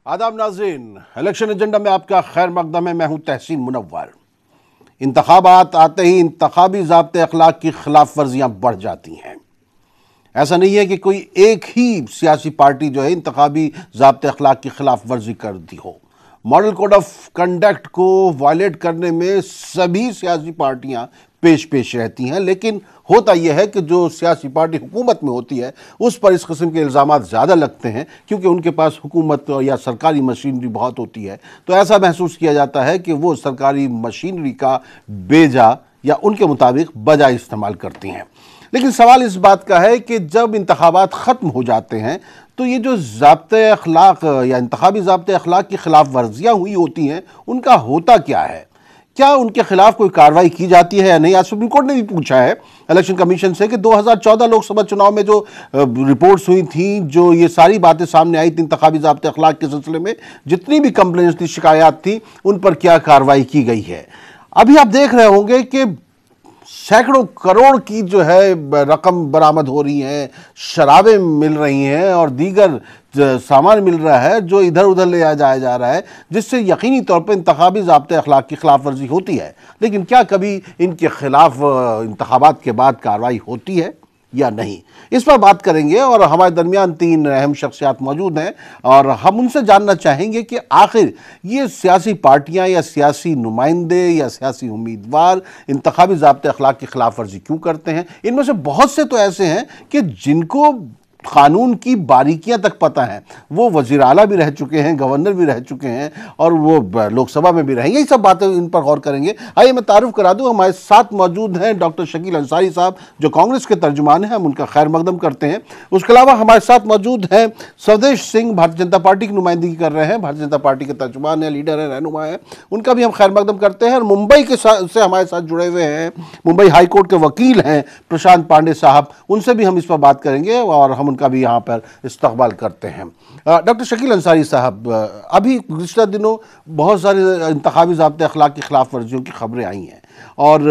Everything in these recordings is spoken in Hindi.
आदाब नाज़रीन, इलेक्शन एजेंडा में आपका खैर मकदम है। मैं हूं तहसीन मुनव्वर। इंतखाबात आते ही इंतखाबी ज़ाब्ते अखलाक की खिलाफ वर्जियाँ बढ़ जाती हैं। ऐसा नहीं है कि कोई एक ही सियासी पार्टी जो है इंतखाबी ज़ाब्ते अखलाक की खिलाफ वर्जी कर दी हो। मॉडल कोड ऑफ कंडक्ट को वायलेट करने में सभी सियासी पार्टियां पेश रहती हैं, लेकिन होता यह है कि जो सियासी पार्टी हुकूमत में होती है उस पर इस किस्म के इल्ज़ामात ज़्यादा लगते हैं, क्योंकि उनके पास हुकूमत या सरकारी मशीनरी बहुत होती है। तो ऐसा महसूस किया जाता है कि वो सरकारी मशीनरी का बेजा या उनके मुताबिक बजा इस्तेमाल करती हैं। लेकिन सवाल इस बात का है कि जब इंतखाबात ख़त्म हो जाते हैं तो ये जो ज़ाब्ते अखलाक या इंतखाबी ज़ाब्ते अखलाक की खिलाफ वर्जियाँ हुई होती हैं, उनका होता क्या है? क्या उनके खिलाफ कोई कार्रवाई की जाती है या नहीं? आज सुप्रीम कोर्ट ने भी पूछा है इलेक्शन कमीशन से कि 2014 लोकसभा चुनाव में जो रिपोर्ट्स हुई थी, जो ये सारी बातें सामने आई थी इंतखाबी ज़ाब्ते अखलाक के सिलसिले में, जितनी भी कंप्लेंट्स थी, शिकायत थी, उन पर क्या कार्रवाई की गई है? अभी आप देख रहे होंगे कि सैकड़ों करोड़ की जो है रकम बरामद हो रही है, शराबें मिल रही हैं और दीगर सामान मिल रहा है जो इधर उधर ले जाया जा रहा है, जिससे यकीनी तौर पर इंतखाबी ज़ाब्ते अखलाक की खिलाफ वर्जी होती है। लेकिन क्या कभी इनके खिलाफ इंतखाबात के बाद कार्रवाई होती है या नहीं? इस पर बात करेंगे और हमारे दरमियान तीन अहम शख्सियात मौजूद हैं और हम उनसे जानना चाहेंगे कि आखिर ये सियासी पार्टियां या सियासी नुमाइंदे या सियासी उम्मीदवार इंतखाबी ज़ाब्ते अखलाक की खिलाफ वर्जी क्यों करते हैं। इनमें से बहुत से तो ऐसे हैं कि जिनको कानून की बारीकियां तक पता है, वो वज़ीर आला भी रह चुके हैं, गवर्नर भी रह चुके हैं और वो लोकसभा में भी रहेंगे। ये सब बातें इन पर गौर करेंगे। आइए मैं तारुफ करा दूं, हमारे साथ मौजूद हैं डॉक्टर शकील अंसारी साहब, जो कांग्रेस के तर्जुमान हैं, हम उनका खैर मकदम करते हैं। उसके अलावा हमारे साथ मौजूद हैं स्वदेश सिंह, भारतीय जनता पार्टी की नुमाइंदगी कर रहे हैं, भारतीय जनता पार्टी के तर्जुमान हैं, लीडर हैं, रहनुमा हैं, उनका भी हम खैर मकदम करते हैं। और मुंबई के से हमारे साथ जुड़े हुए हैं मुंबई हाई कोर्ट के वकील हैं प्रशांत पांडे साहब, उनसे भी हम इस पर बात करेंगे और हम उनका भी यहाँ पर इस्तकबाल करते हैं। डॉक्टर शकील अंसारी साहब, अभी पिछले दिनों बहुत सारे इंतखाबी ज़ाब्ते अखलाक की खिलाफ वर्जियों की खबरें आई हैं और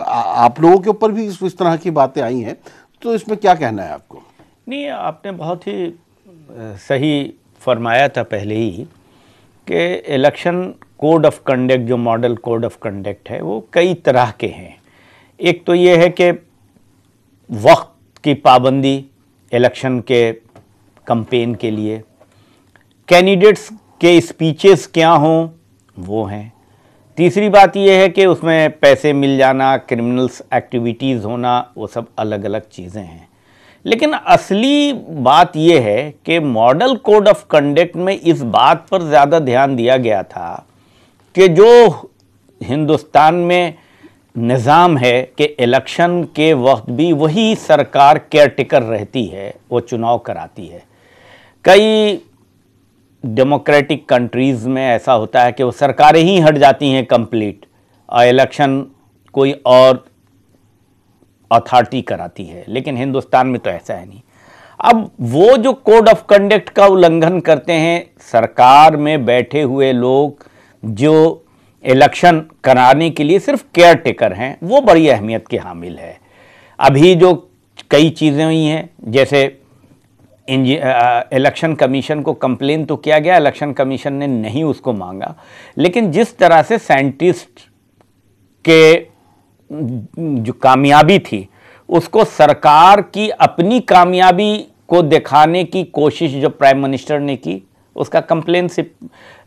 आप लोगों के ऊपर भी इस तरह की बातें आई हैं, तो इसमें क्या कहना है आपको? नहीं, आपने बहुत ही सही फरमाया था पहले ही कि इलेक्शन कोड ऑफ कंडक्ट, जो मॉडल कोड ऑफ कंडक्ट है, वो कई तरह के हैं। एक तो ये है कि वक्त की पाबंदी इलेक्शन के कैंपेन के लिए, कैंडिडेट्स के स्पीचेस क्या हों वो हैं। तीसरी बात यह है कि उसमें पैसे मिल जाना, क्रिमिनल्स एक्टिविटीज़ होना, वो सब अलग अलग चीज़ें हैं। लेकिन असली बात यह है कि मॉडल कोड ऑफ कंडक्ट में इस बात पर ज़्यादा ध्यान दिया गया था कि जो हिंदुस्तान में निज़ाम है कि इलेक्शन के वक्त भी वही सरकार केयरटेकर रहती है, वो चुनाव कराती है। कई डेमोक्रेटिक कंट्रीज़ में ऐसा होता है कि वो सरकारें ही हट जाती हैं कंप्लीट और इलेक्शन कोई और अथॉरिटी कराती है, लेकिन हिंदुस्तान में तो ऐसा है नहीं। अब वो जो कोड ऑफ कंडक्ट का उल्लंघन करते हैं, सरकार में बैठे हुए लोग जो इलेक्शन कराने के लिए सिर्फ केयर टेकर हैं, वो बड़ी अहमियत के हामिल है। अभी जो कई चीज़ें हुई हैं, जैसे इलेक्शन कमीशन को कंप्लेन तो किया गया, इलेक्शन कमीशन ने नहीं उसको मांगा, लेकिन जिस तरह से साइंटिस्ट के जो कामयाबी थी उसको सरकार की अपनी कामयाबी को दिखाने की कोशिश जो प्राइम मिनिस्टर ने की, उसका कंप्लेन से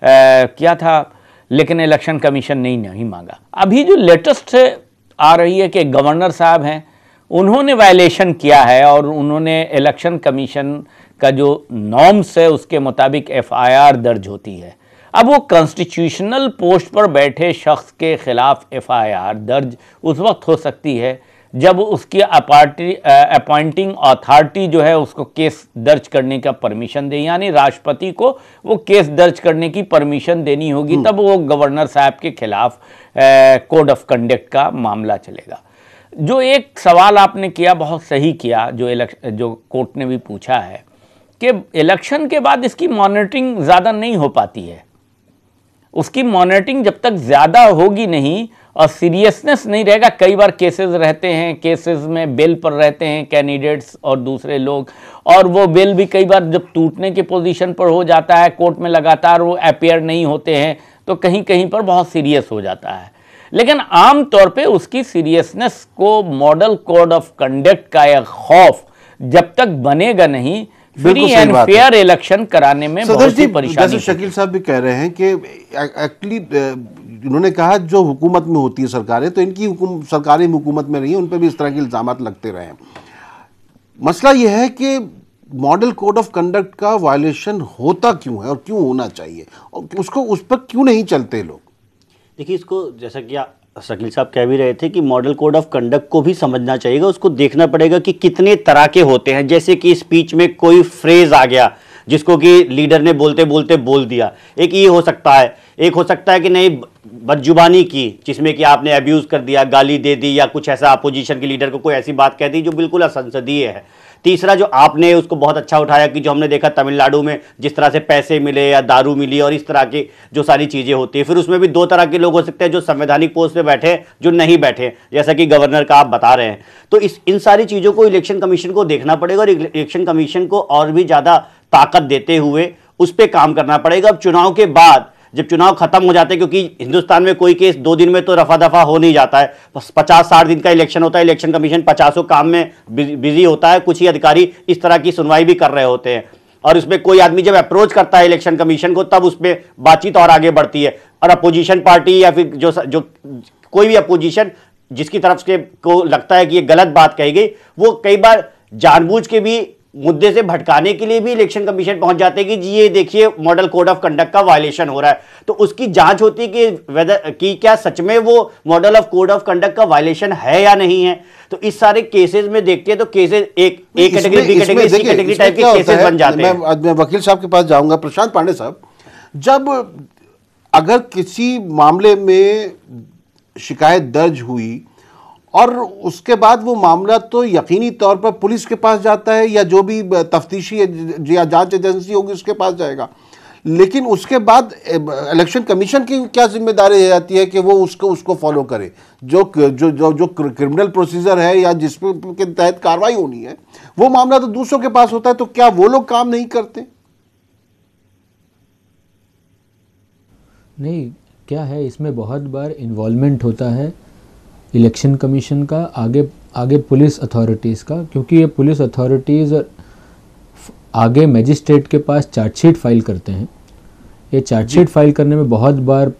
किया था, लेकिन इलेक्शन कमीशन ने नहीं मांगा। अभी जो लेटेस्ट आ रही है कि गवर्नर साहब हैं, उन्होंने वायलेशन किया है और उन्होंने इलेक्शन कमीशन का जो नॉर्म्स है उसके मुताबिक एफआईआर दर्ज होती है। अब वो कॉन्स्टिट्यूशनल पोस्ट पर बैठे शख्स के खिलाफ एफआईआर दर्ज उस वक्त हो सकती है जब उसकी अपॉइंटिंग अथॉरिटी जो है उसको केस दर्ज करने का परमिशन दे, यानी राष्ट्रपति को वो केस दर्ज करने की परमिशन देनी होगी, तब वो गवर्नर साहब के खिलाफ कोड ऑफ कंडक्ट का मामला चलेगा। जो एक सवाल आपने किया, बहुत सही किया, जो कोर्ट ने भी पूछा है कि इलेक्शन के बाद इसकी मॉनिटरिंग ज़्यादा नहीं हो पाती है। उसकी मॉनिटरिंग जब तक ज़्यादा होगी नहीं और सीरियसनेस नहीं रहेगा। कई बार केसेस रहते हैं, केसेस में बेल पर रहते हैं कैंडिडेट्स और दूसरे लोग, और वो बेल भी कई बार जब टूटने की पोजीशन पर हो जाता है, कोर्ट में लगातार वो अपीयर नहीं होते हैं, तो कहीं कहीं पर बहुत सीरियस हो जाता है। लेकिन आम तौर पे उसकी सीरियसनेस को मॉडल कोड ऑफ कंडक्ट का एक खौफ जब तक बनेगा नहीं, फ्री एंड फेयर इलेक्शन कराने में बहुत सी परेशानी। जैसे शकील साहब भी कह रहे हैं कि एक्चुअली उन्होंने कहा जो हुकूमत में होती है सरकारें, तो इनकी सरकारें हुकूमत में नहीं है, उन पर भी इस तरह के इल्जामात लगते रहे। मसला यह है कि मॉडल कोड ऑफ कंडक्ट का वायलेशन होता क्यों है और क्यों होना चाहिए, और उसको उस पर क्यों नहीं चलते लोग? देखिए, इसको जैसा कि शकील साहब कह भी रहे थे कि मॉडल कोड ऑफ कंडक्ट को भी समझना चाहिएगा, उसको देखना पड़ेगा कि कितने तरह के होते हैं। जैसे कि स्पीच में कोई फ्रेज आ गया जिसको कि लीडर ने बोलते बोलते बोल दिया, एक ये हो सकता है। एक हो सकता है कि नहीं, बदजुबानी की, जिसमें कि आपने अब्यूज़ कर दिया, गाली दे दी, या कुछ ऐसा अपोजिशन के लीडर को कोई ऐसी बात कह दी जो बिल्कुल असंसदीय है। तीसरा जो आपने उसको बहुत अच्छा उठाया कि जो हमने देखा तमिलनाडु में जिस तरह से पैसे मिले या दारू मिली और इस तरह की जो सारी चीज़ें होती है। फिर उसमें भी दो तरह के लोग हो सकते हैं, जो संवैधानिक पोस्ट पे बैठे, जो नहीं बैठे, जैसा कि गवर्नर का आप बता रहे हैं। तो इन सारी चीज़ों को इलेक्शन कमीशन को देखना पड़ेगा और इलेक्शन कमीशन को और भी ज़्यादा ताकत देते हुए उस पर काम करना पड़ेगा। अब चुनाव के बाद जब चुनाव खत्म हो जाते हैं, क्योंकि हिंदुस्तान में कोई केस 2 दिन में तो रफा दफा हो नहीं जाता है, 50-60 दिन का इलेक्शन होता है। इलेक्शन कमीशन 50 काम में बिजी होता है, कुछ ही अधिकारी इस तरह की सुनवाई भी कर रहे होते हैं। और उसमें कोई आदमी जब अप्रोच करता है इलेक्शन कमीशन को, तब उसमें बातचीत और आगे बढ़ती है। और अपोजिशन पार्टी या फिर जो कोई भी अपोजिशन जिसकी तरफ से को लगता है कि ये गलत बात कही गई, वो कई बार जानबूझ के भी मुद्दे से भटकाने के लिए भी इलेक्शन कमीशन पहुंच जाते हैं कि जी ये देखिए मॉडल कोड ऑफ कंडक्ट का वायलेशन हो रहा है। तो उसकी जांच होती है कि वेदर कि क्या सच में वो model of code of conduct का वायलेशन है या नहीं है। तो इस सारे केसेस में देखते हैं तो केसेस एक कैटेगरी, बी कैटेगरी, सी कैटेगरी टाइप के केसेस बन जाते हैं। मैं वकील साहब के पास जाऊंगा। प्रशांत पांडे साहब, जब अगर किसी मामले में शिकायत दर्ज हुई और उसके बाद वो मामला तो यकीनी तौर पर पुलिस के पास जाता है या जो भी तफ्तीशी या जांच एजेंसी होगी उसके पास जाएगा, लेकिन उसके बाद इलेक्शन कमीशन की क्या जिम्मेदारी जाती है कि वो उसको फॉलो करे, जो क्रिमिनल प्रोसीजर है या जिसके तहत कार्रवाई होनी है, वो मामला तो दूसरों के पास होता है। तो क्या वो लोग काम नहीं करते? नहीं, क्या है, इसमें बहुत बार इन्वॉल्वमेंट होता है इलेक्शन कमीशन का, आगे पुलिस अथॉरिटीज़ का, क्योंकि ये पुलिस अथॉरिटीज़ आगे मजिस्ट्रेट के पास चार्जशीट फाइल करते हैं। ये चार्जशीट फाइल करने में बहुत बार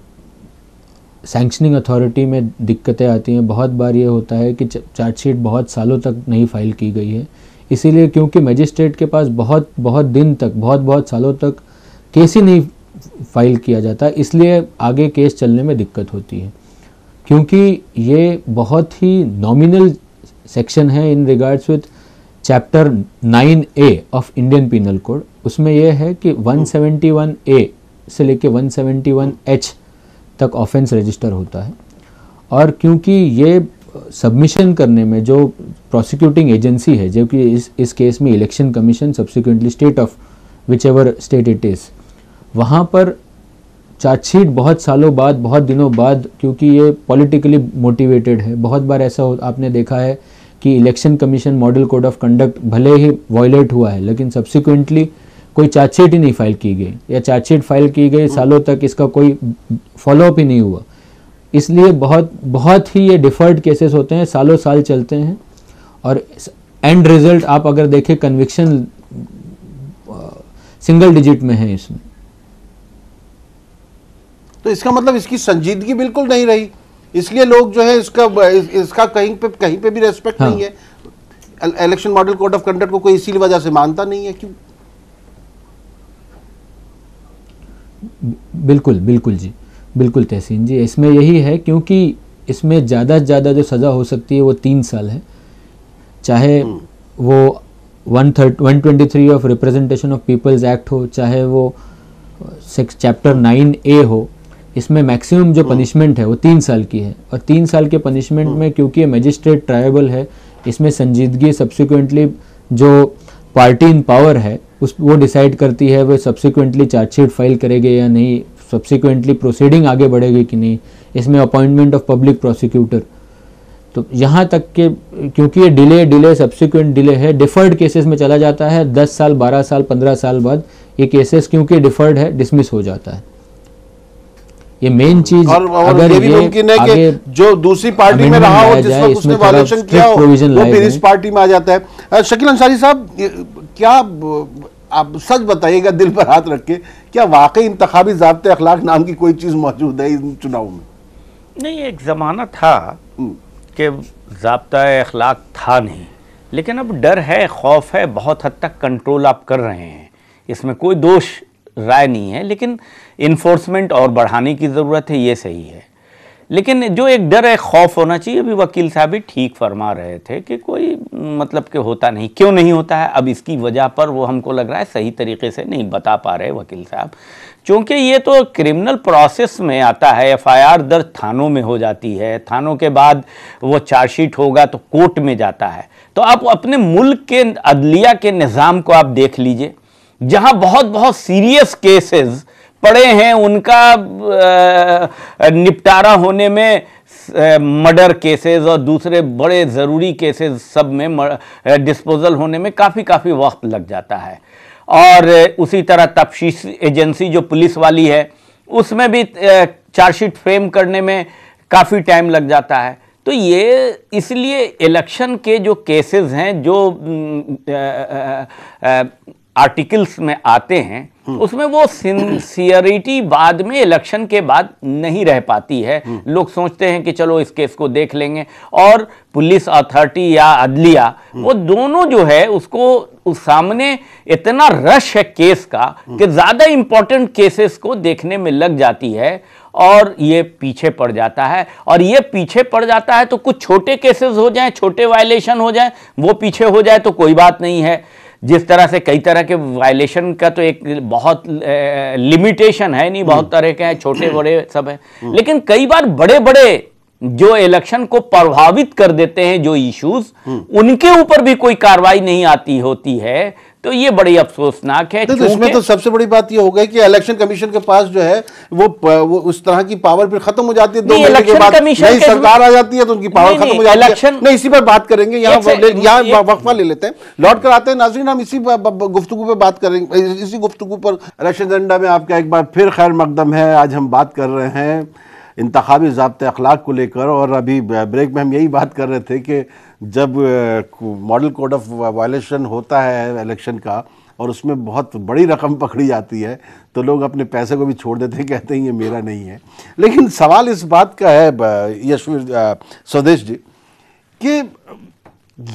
सैंक्शनिंग अथॉरिटी में दिक्कतें आती हैं। बहुत बार ये होता है कि चार्जशीट बहुत सालों तक नहीं फाइल की गई है, इसीलिए क्योंकि मजिस्ट्रेट के पास बहुत दिन तक, बहुत सालों तक केस ही नहीं फाइल किया जाता, इसलिए आगे केस चलने में दिक्कत होती है। क्योंकि ये बहुत ही नॉमिनल सेक्शन है in regards with chapter 9A of Indian penal code. उसमें यह है कि 171A से लेके 171H तक ऑफेंस रजिस्टर होता है। और क्योंकि ये सबमिशन करने में जो प्रोसिक्यूटिंग एजेंसी है, जो कि इस केस में election commission, subsequently state of which ever state it is, वहाँ पर चार्जशीट बहुत सालों बाद, बहुत दिनों बाद, क्योंकि ये पॉलिटिकली मोटिवेटेड है। बहुत बार ऐसा आपने देखा है कि election commission model code of conduct भले ही वायलेट हुआ है, लेकिन सब्सिक्वेंटली कोई चार्जशीट ही नहीं फाइल की गई, या चार्जशीट फाइल की गई सालों तक इसका कोई फॉलोअप ही नहीं हुआ। इसलिए बहुत ही ये डिफर्ड केसेस होते हैं, सालों साल चलते हैं। और एंड रिजल्ट आप अगर देखें, कन्विक्शन सिंगल डिजिट में है इसमें। तो इसका मतलब इसकी संजीदगी बिल्कुल नहीं रही, इसलिए लोग जो है इसका कहीं पे भी रेस्पेक्ट नहीं है। Election model code of conduct को कोई इसी वजह से मानता नहीं है। क्यों? बिल्कुल जी, बिल्कुल तहसीन जी, इसमें यही है क्योंकि इसमें ज़्यादा से ज़्यादा जो सज़ा हो सकती है वो 3 साल है, चाहे वो 123 of representation of people's act हो, चाहे वो चैप्टर 9A हो। इसमें मैक्सिमम जो पनिशमेंट है वो 3 साल की है। और 3 साल के पनिशमेंट में, क्योंकि ये मजिस्ट्रेट ट्रायबल है, इसमें संजीदगी सब्सिक्वेंटली जो पार्टी इन पावर है वो डिसाइड करती है वो सब्सिक्वेंटली चार्जशीट फाइल करेंगे या नहीं, सब्सिक्वेंटली प्रोसीडिंग आगे बढ़ेगी कि नहीं, इसमें अपॉइंटमेंट ऑफ पब्लिक प्रोसिक्यूटर, तो यहाँ तक के क्योंकि ये डिले सब्सिक्वेंट डिले है, डिफर्ड केसेस में चला जाता है, 10 साल 12 साल 15 साल बाद ये केसेस क्योंकि डिफर्ड है डिसमिस हो जाता है। ये मेन चीज, और अगर ये भी मुमकिन है कि जो दूसरी पार्टी में रहा हो, जिस वक्त उसने वायलेशन किया हो, वो फिर इस पार्टी में आ जाता है। शकील अंसारी साहब, क्या आप सच बताइएगा दिल पर हाथ रख के, क्या वाकई इंतखाबी ज़ाब्ते अखलाक नाम की कोई चीज़ मौजूद है इन चुनाव में? नहीं, एक ज़माना था कि ज़ाब्ता अखलाक था नहीं, लेकिन अब डर है, खौफ है, बहुत हद तक कंट्रोल आप कर रहे हैं, इसमें कोई दोष राय नहीं है, लेकिन इन्फोर्समेंट और बढ़ाने की ज़रूरत है, ये सही है। लेकिन जो एक डर है, खौफ होना चाहिए। अभी वकील साहब भी ठीक फरमा रहे थे कि कोई मतलब कि होता नहीं, क्यों नहीं होता है, अब इसकी वजह पर वो हमको लग रहा है सही तरीके से नहीं बता पा रहे वकील साहब, क्योंकि ये तो क्रिमिनल प्रोसेस में आता है, FIR दर्ज थानों में हो जाती है, थानों के बाद वो चार्जशीट होगा तो कोर्ट में जाता है। तो आप अपने मुल्क के अदलिया के निज़ाम को आप देख लीजिए, जहाँ बहुत बहुत सीरियस केसेस पड़े हैं, उनका निपटारा होने में मर्डर केसेस और दूसरे बड़े ज़रूरी केसेस सब में डिस्पोजल होने में काफ़ी वक्त लग जाता है। और उसी तरह तफ्तीश एजेंसी जो पुलिस वाली है, उसमें भी चार्जशीट फ्रेम करने में काफ़ी टाइम लग जाता है। तो ये इसलिए इलेक्शन के जो केसेस हैं, जो आर्टिकल्स में आते हैं, उसमें वो सिंसियरिटी बाद में इलेक्शन के बाद नहीं रह पाती है। लोग सोचते हैं कि चलो इस केस को देख लेंगे, और पुलिस अथॉरिटी या अदलिया, वो दोनों जो है उसको उस सामने इतना रश है केस का कि ज़्यादा इंपॉर्टेंट केसेस को देखने में लग जाती है और ये पीछे पड़ जाता है। और ये पीछे पड़ जाता है तो कुछ छोटे केसेस हो जाएं, छोटे वायलेशन हो जाएं, वो पीछे हो जाए तो कोई बात नहीं है। जिस तरह से कई तरह के वायलेशन का तो एक बहुत लिमिटेशन है नहीं, बहुत तरह के हैं, छोटे बड़े सब है, लेकिन कई बार बड़े बड़े जो इलेक्शन को प्रभावित कर देते हैं जो इश्यूज, उनके ऊपर भी कोई कार्रवाई नहीं आती होती है, तो ये बड़ी अफसोसनाक है। तो इसमें तो सबसे बड़ी बात ये हो गई कि इलेक्शन कमीशन के पास जो है वो उस तरह की पावर फिर खत्म हो जाती है, 2 महीने के बाद नई सरकार आ जाती है तो उनकी पावर खत्म हो जाती है। नहीं, इसी पर बात करेंगे, यहाँ वक्फा ले लेते हैं, लौट कर आते हैं। नाज़रीन, हम इसी गुफ्तगू पे बात करेंगे, इसी गुफ्तगू पर इलेक्शन एजेंडा में आपका एक बार फिर खैर मकदम है। आज हम बात कर रहे हैं इंतखाबी ज़ाब्ते अखलाक को लेकर, और अभी ब्रेक में हम यही बात कर रहे थे कि जब मॉडल कोड ऑफ वायलेशन होता है इलेक्शन का और उसमें बहुत बड़ी रकम पकड़ी जाती है तो लोग अपने पैसे को भी छोड़ देते हैं, कहते हैं ये मेरा नहीं है। लेकिन सवाल इस बात का है यशवीर स्वदेश जी कि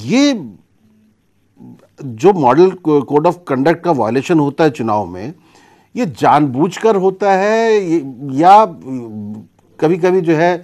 ये जो मॉडल कोड ऑफ कंडक्ट का वायलेशन होता है चुनाव में, ये जानबूझकर होता है या कभी कभी जो है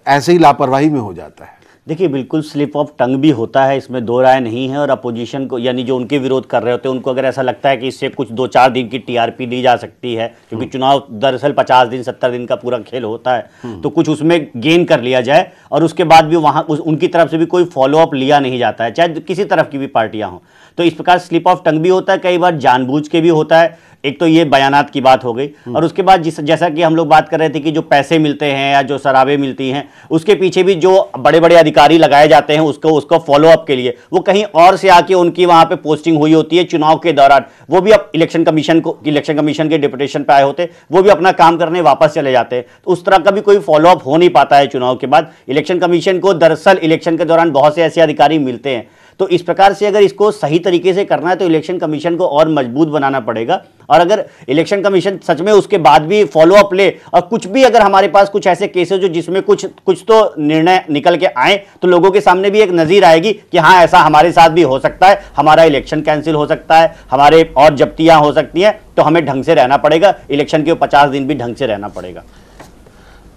ऐसे ही लापरवाही में हो जाता है? देखिए, बिल्कुल स्लिप ऑफ टंग भी होता है, इसमें दो राय नहीं है। और अपोजिशन को, यानी जो उनके विरोध कर रहे होते हैं, उनको अगर ऐसा लगता है कि इससे कुछ 2-4 दिन की टीआरपी ली जा सकती है, क्योंकि चुनाव दरअसल 50 दिन 70 दिन का पूरा खेल होता है, तो कुछ उसमें गेन कर लिया जाए और उसके बाद भी वहाँ उनकी तरफ से भी कोई फॉलोअप लिया नहीं जाता है, चाहे किसी तरफ की भी पार्टियाँ हों। तो इस प्रकार स्लिप ऑफ टंग भी होता है, कई बार जानबूझ के भी होता है। एक तो ये बयानात की बात हो गई, और उसके बाद जैसा कि हम लोग बात कर रहे थे कि जो पैसे मिलते हैं या जो शराबें मिलती हैं, उसके पीछे भी जो बड़े बड़े अधिकारी लगाए जाते हैं उसको फॉलोअप के लिए, वो कहीं और से आके उनकी वहां पे पोस्टिंग हुई होती है चुनाव के दौरान, वो भी अब इलेक्शन कमीशन के डिप्यूटेशन पे आए होते, वो भी अपना काम करने वापस चले जाते हैं। तो उस तरह का भी कोई फॉलोअप हो नहीं पाता है चुनाव के बाद। इलेक्शन कमीशन को दरअसल इलेक्शन के दौरान बहुत से ऐसे अधिकारी मिलते हैं। तो इस प्रकार से अगर इसको सही तरीके से करना है तो इलेक्शन कमीशन को और मजबूत बनाना पड़ेगा। और अगर इलेक्शन कमीशन सच में उसके बाद भी फॉलोअप ले, और कुछ भी अगर हमारे पास कुछ ऐसे केसेस जो जिसमें कुछ तो निर्णय निकल के आए, तो लोगों के सामने भी एक नज़ीर आएगी कि हाँ, ऐसा हमारे साथ भी हो सकता है, हमारा इलेक्शन कैंसिल हो सकता है, हमारे और जब्तियां हो सकती हैं, तो हमें ढंग से रहना पड़ेगा, इलेक्शन के 50 दिन भी ढंग से रहना पड़ेगा।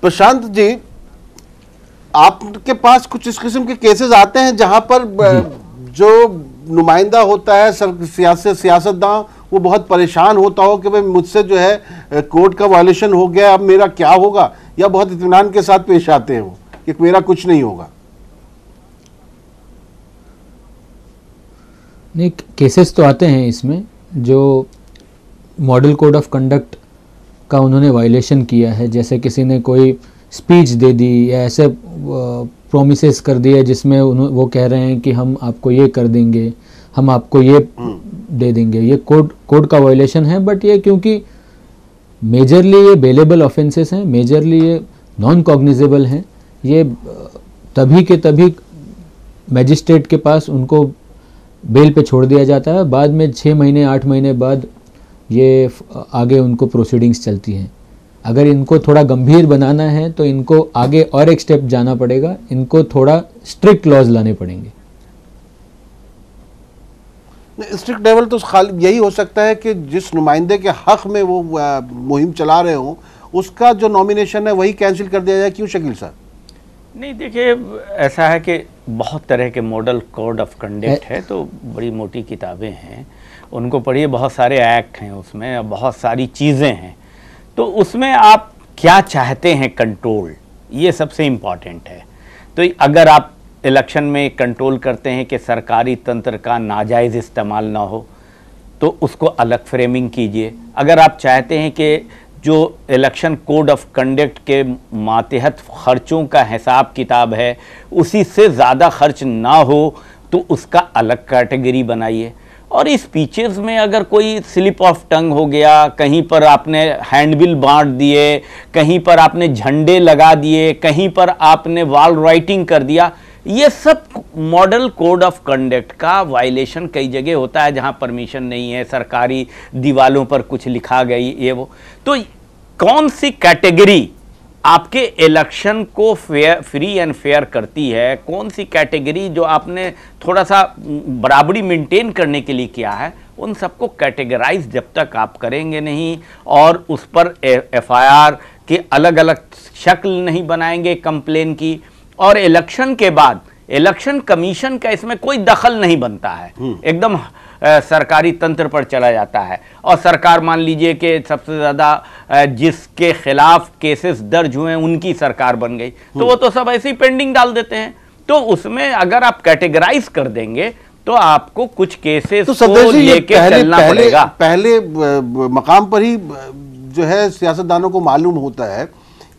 प्रशांत जी, आपके पास कुछ इस किस्म के केसेस आते हैं जहां पर जो नुमाइंदा होता है सियासतदान, वो बहुत परेशान होता हो कि भाई मुझसे जो है कोर्ट का वायलेशन हो गया, अब मेरा क्या होगा, या बहुत इत्मीनान के साथ पेश आते हैं वो कि मेरा कुछ नहीं होगा? नहीं, केसेस तो आते हैं इसमें जो मॉडल कोड ऑफ कंडक्ट का उन्होंने वायलेशन किया है, जैसे किसी ने कोई स्पीच दे दी या ऐसे प्रोमिसेस कर दिए जिसमें वो कह रहे हैं कि हम आपको ये कर देंगे, हम आपको ये दे देंगे, ये कोड का वायलेशन है। बट ये क्योंकि मेजरली ये बेलेबल ऑफेंसेस हैं, मेजरली ये नॉन कॉग्निजेबल हैं, ये तभी के तभी मैजिस्ट्रेट के पास उनको बेल पे छोड़ दिया जाता है, बाद में 6 महीने 8 महीने बाद ये आगे उनको प्रोसीडिंग्स चलती हैं। अगर इनको थोड़ा गंभीर बनाना है तो इनको आगे और एक स्टेप जाना पड़ेगा, इनको थोड़ा स्ट्रिक्ट लॉज लाने पड़ेंगे। स्ट्रिक्ट लेवल तो खाली यही हो सकता है कि जिस नुमाइंदे के हक में वो मुहिम चला रहे हों उसका जो नॉमिनेशन है वही कैंसिल कर दिया जाए। क्यों शकील साहब? नहीं, देखिए ऐसा है कि बहुत तरह के मॉडल कोड ऑफ कंडक्ट है, तो बड़ी मोटी किताबें हैं, उनको पढ़िए, बहुत सारे एक्ट हैं उसमें, बहुत सारी चीज़ें हैं, तो उसमें आप क्या चाहते हैं कंट्रोल, ये सबसे इम्पॉर्टेंट है। तो अगर आप इलेक्शन में कंट्रोल करते हैं कि सरकारी तंत्र का नाजायज़ इस्तेमाल ना हो तो उसको अलग फ्रेमिंग कीजिए। अगर आप चाहते हैं कि जो इलेक्शन कोड ऑफ कंडक्ट के मातहत खर्चों का हिसाब किताब है उसी से ज़्यादा खर्च ना हो तो उसका अलग कैटेगरी बनाइए। और इस स्पीचेस में अगर कोई स्लिप ऑफ टंग हो गया, कहीं पर आपने हैंडबिल बांट दिए, कहीं पर आपने झंडे लगा दिए, कहीं पर आपने वॉल राइटिंग कर दिया, ये सब मॉडल कोड ऑफ कंडक्ट का वायलेशन कई जगह होता है जहां परमिशन नहीं है, सरकारी दीवालों पर कुछ लिखा गई ये वो। तो कौन सी कैटेगरी आपके इलेक्शन को फेयर, फ्री एंड फेयर करती है, कौन सी कैटेगरी जो आपने थोड़ा सा बराबरी मेंटेन करने के लिए किया है, उन सबको कैटेगराइज जब तक आप करेंगे नहीं और उस पर एफआईआर के अलग अलग शक्ल नहीं बनाएंगे कंप्लेन की, और इलेक्शन के बाद इलेक्शन कमीशन का इसमें कोई दखल नहीं बनता है, एकदम सरकारी तंत्र पर चला जाता है। और सरकार मान लीजिए कि सबसे ज़्यादा जिसके खिलाफ केसेस दर्ज हुए उनकी सरकार बन गई, तो वो तो सब ऐसे ही पेंडिंग डाल देते हैं। तो उसमें अगर आप कैटेगराइज कर देंगे तो आपको कुछ केसेस को लेके चलना पड़ेगा। पहले मकाम पर ही जो है सियासतदानों को मालूम होता है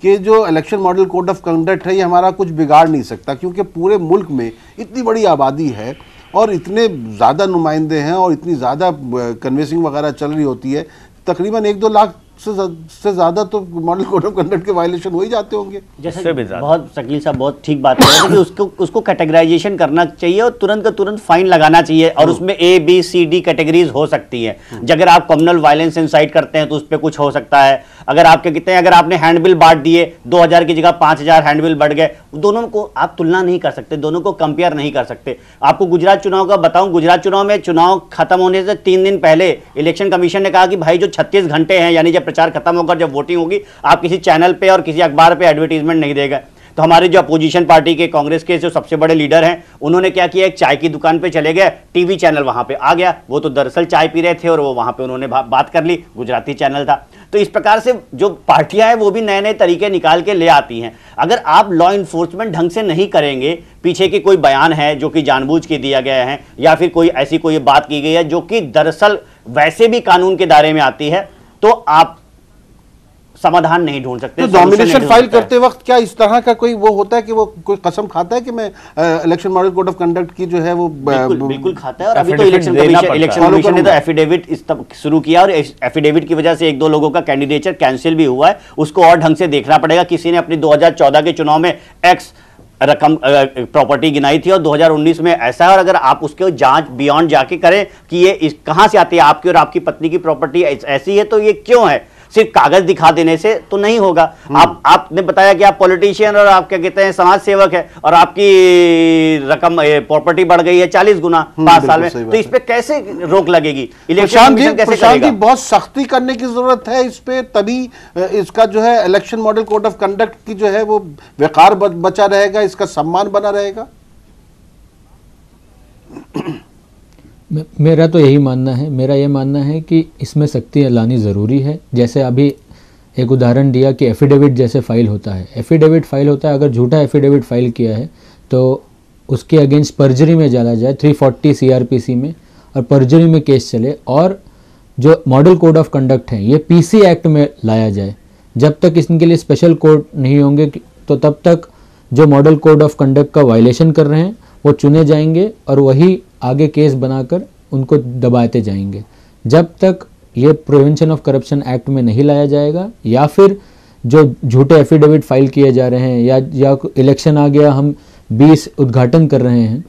कि जो election model code of conduct है ये हमारा कुछ बिगाड़ नहीं सकता, क्योंकि पूरे मुल्क में इतनी बड़ी आबादी है और इतने ज़्यादा नुमाइंदे हैं और इतनी ज़्यादा कन्वेंसिंग वगैरह चल रही होती है, तकरीबन 1-2 लाख से ज़्यादा तो मॉडल कोड ऑफ कंडक्ट के वायलेशन हो ही जाते होंगे। जैसे बहुत शकील साहब बहुत ठीक बात कर रहे हैं कि उसको कैटेगराइजेशन करना चाहिए और तुरंत का तुरंत फाइन लगाना चाहिए, और उसमें A-B-C-D कैटेगरीज हो सकती है। अगर आप कम्युनल वायलेंस इंसाइट करते हैं तो उस पर कुछ हो सकता है। अगर आप क्या कहते हैं, अगर आपने हैंडबिल बांट दिए, 2000 की जगह 5000 हैंडबिल बढ़ गए, दोनों को आप तुलना नहीं कर सकते, दोनों को कंपेयर नहीं कर सकते। आपको गुजरात चुनाव का बताऊं, गुजरात चुनाव में चुनाव खत्म होने से 3 दिन पहले इलेक्शन कमीशन ने कहा कि भाई जो 36 घंटे हैं, यानी जब प्रचार खत्म होकर जब वोटिंग होगी, आप किसी चैनल पे और किसी अखबार पे एडवर्टीजमेंट नहीं देगा। तो हमारे जो अपोजिशन पार्टी के कांग्रेस के जो सबसे बड़े लीडर हैं उन्होंने क्या किया, एक चाय की दुकान पे चले गए, टीवी चैनल वहां पे आ गया, वो तो दरअसल चाय पी रहे थे और वो वहां पे उन्होंने बात कर ली, गुजराती चैनल था। तो इस प्रकार से जो पार्टियां हैं वो भी नए नए तरीके निकाल के ले आती हैं। अगर आप लॉ इन्फोर्समेंट ढंग से नहीं करेंगे, पीछे की कोई बयान है जो कि जानबूझ के दिया गया है या फिर कोई ऐसी कोई बात की गई है जो कि दरअसल वैसे भी कानून के दायरे में आती है, तो आप समाधान नहीं ढूंढ सकते। तो नॉमिनेशन फाइल करते वक्त क्या इस तरह का कोई वो होता है कि वो कोई कसम खाता है कि मैं election model code of conduct की जो है वो बिल्कुल खाता है। और अभी तो इलेक्शन कमीशन ने तो एफिडेविट शुरू किया और एफिडेविट की वजह से 1-2 लोगों का कैंडिडेचर कैंसिल भी हुआ है। उसको और ढंग से देखना पड़ेगा। किसी ने अपनी 2014 के चुनाव में एक्स रकम प्रॉपर्टी गिनाई थी और 2019 में ऐसा है, और अगर आप उसके जांच बियॉन्ड जाके करें कि ये कहां से आती है, आपकी और आपकी पत्नी की प्रॉपर्टी ऐसी है तो ये क्यों है, सिर्फ कागज दिखा देने से तो नहीं होगा। आपने बताया कि आप पॉलिटिशियन और आप क्या कहते हैं समाज सेवक है और आपकी रकम प्रॉपर्टी बढ़ गई है 40 गुना 5 साल में, तो इस पे कैसे रोक लगेगी? इलेक्शन कमीशन कैसे करेगा? बहुत सख्ती करने की जरूरत है इस पे, तभी इसका जो है election model code of conduct की जो है वो वकार बचा रहेगा, इसका सम्मान बना रहेगा। मेरा तो यही मानना है, मेरा ये मानना है कि इसमें सख्ती लानी ज़रूरी है। जैसे अभी एक उदाहरण दिया कि एफिडेविट जैसे फाइल होता है, एफिडेविट फाइल होता है, अगर झूठा एफिडेविट फाइल किया है तो उसके अगेंस्ट पर्जरी में डाला जाए 340 CRPC में, और पर्जरी में केस चले, और जो मॉडल कोड ऑफ कंडक्ट है ये पीसी एक्ट में लाया जाए। जब तक इनके लिए स्पेशल कोड नहीं होंगे तो तब तक जो मॉडल कोड ऑफ कंडक्ट का वायलेशन कर रहे हैं वो चुने जाएंगे और वही आगे केस बनाकर उनको दबाते जाएंगे। जब तक ये प्रिवेंशन ऑफ करप्शन एक्ट में नहीं लाया जाएगा या फिर जो झूठे एफिडेविट फाइल किए जा रहे हैं या इलेक्शन आ गया हम 20 उद्घाटन कर रहे हैं,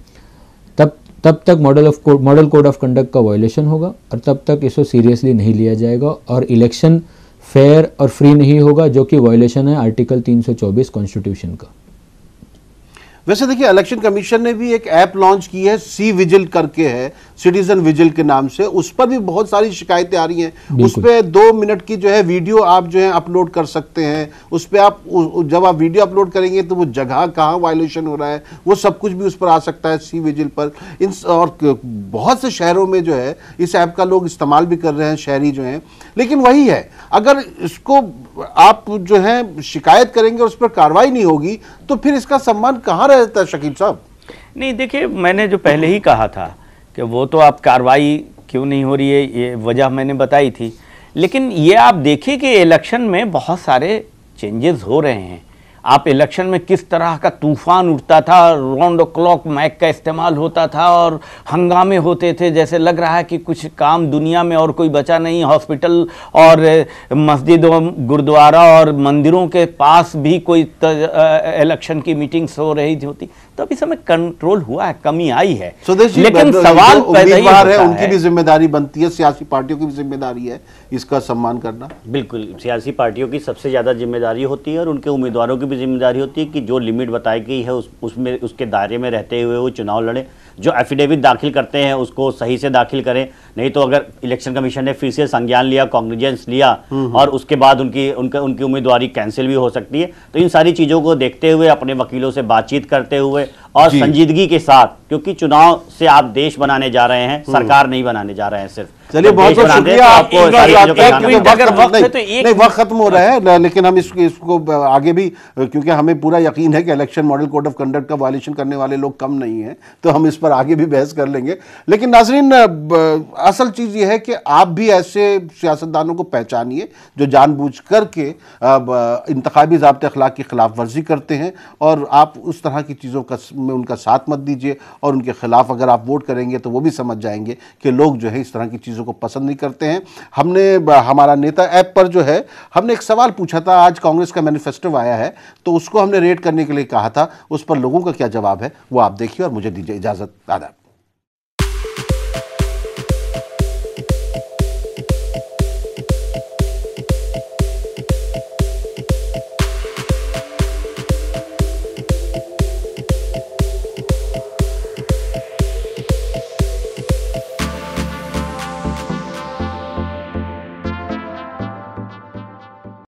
तब तक मॉडल कोड ऑफ कंडक्ट का वायलेशन होगा और तब तक इसको सीरियसली नहीं लिया जाएगा और इलेक्शन फेयर और फ्री नहीं होगा, जो कि वायलेशन है आर्टिकल 324 कॉन्स्टिट्यूशन का। वैसे देखिए, इलेक्शन कमीशन ने भी एक ऐप लॉन्च की है, सी विजिल करके है, सिटीजन विजिल के नाम से। उस पर भी बहुत सारी शिकायतें आ रही हैं। उस पर 2 मिनट की जो है वीडियो आप जो है अपलोड कर सकते हैं। उस पर आप जब आप वीडियो अपलोड करेंगे तो वो जगह कहाँ वायलेशन हो रहा है वो सब कुछ भी उस पर आ सकता है, सी विजिल पर। और बहुत से शहरों में जो है इस ऐप का लोग इस्तेमाल भी कर रहे हैं, शहरी जो हैं। लेकिन वही है, अगर इसको आप जो है शिकायत करेंगे और उस पर कार्रवाई नहीं होगी तो फिर इसका सम्मान कहाँ रहता है शकील साहब? नहीं, देखिए, मैंने जो पहले ही कहा था कि वो तो आप कार्रवाई क्यों नहीं हो रही है, ये वजह मैंने बताई थी। लेकिन ये आप देखिए कि इलेक्शन में बहुत सारे चेंजेस हो रहे हैं। आप इलेक्शन में किस तरह का तूफान उठता था, राउंड क्लॉक माइक का इस्तेमाल होता था और हंगामे होते थे, जैसे लग रहा है कि कुछ काम दुनिया में और कोई बचा नहीं। हॉस्पिटल और मस्जिदों, गुरुद्वारा और मंदिरों के पास भी कोई इलेक्शन की मीटिंग्स हो रही होती। तो अभी समय कंट्रोल हुआ है, कमी आई है। लेकिन सवाल उम्मीदवार है, उनकी भी जिम्मेदारी बनती है, सियासी पार्टियों की भी जिम्मेदारी है इसका सम्मान करना। बिल्कुल, सियासी पार्टियों की सबसे ज़्यादा जिम्मेदारी होती है और उनके उम्मीदवारों की भी जिम्मेदारी होती है कि जो लिमिट बताई गई है उसमें उसके दायरे में रहते हुए वो चुनाव लड़े। जो एफिडेविट दाखिल करते हैं उसको सही से दाखिल करें, नहीं तो अगर इलेक्शन कमीशन ने फिर से संज्ञान लिया, कॉग्निजेंस लिया और उसके बाद उनकी उम्मीदवारी कैंसिल भी हो सकती है। तो इन सारी चीज़ों को देखते हुए अपने वकीलों से बातचीत करते हुए और संजीदगी के साथ, क्योंकि चुनाव से आप देश बनाने जा रहे हैं, सरकार नहीं बनाने जा रहे हैं सिर्फ। चलिए, बहुत बहुत शुक्रिया आपको। नहीं, वक्त खत्म हो रहा है, लेकिन हम इसको आगे भी, क्योंकि हमें पूरा यकीन है कि election model code of conduct का वायलेशन करने वाले लोग कम नहीं हैं, तो हम इस पर आगे भी बहस कर लेंगे। लेकिन नाजरीन, असल चीज ये है कि आप भी ऐसे सियासतदानों को पहचानिए जो जानबूझ करके इंतखाबी ज़ाब्ते अखलाक की खिलाफ वर्जी करते हैं, और आप उस तरह की चीज़ों का में उनका साथ मत दीजिए। और उनके खिलाफ अगर आप वोट करेंगे तो वो भी समझ जाएंगे कि लोग जो है इस तरह की चीज़ों को पसंद नहीं करते हैं। हमने हमारा नेता ऐप पर जो है हमने एक सवाल पूछा था, आज कांग्रेस का मैनिफेस्टो आया है तो उसको हमने रेट करने के लिए कहा था, उस पर लोगों का क्या जवाब है वो आप देखिए और मुझे दीजिए इजाज़त। आदाब।